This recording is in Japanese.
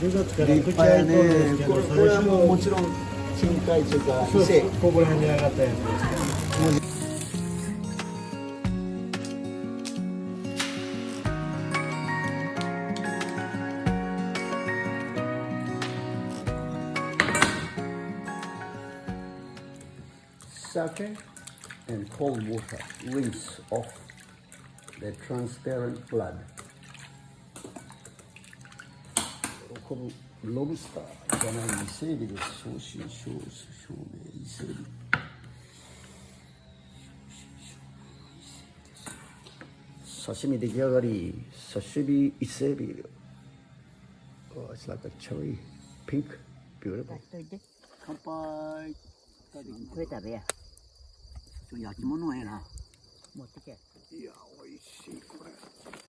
10月から立派やね。これはもうもちろん深海中か伊勢。ここら辺に上がったやつですね。Sake and cold water rinse off the transparent blood. このロブスターじゃない伊勢エビです。正真正銘伊勢エビ。刺身出来上がり。刺身伊勢エビ。Oh, it's like a cherry pink, beautiful. 乾杯。これ食べや。焼き物ええな。持ってけ。いや、美味しいこれ。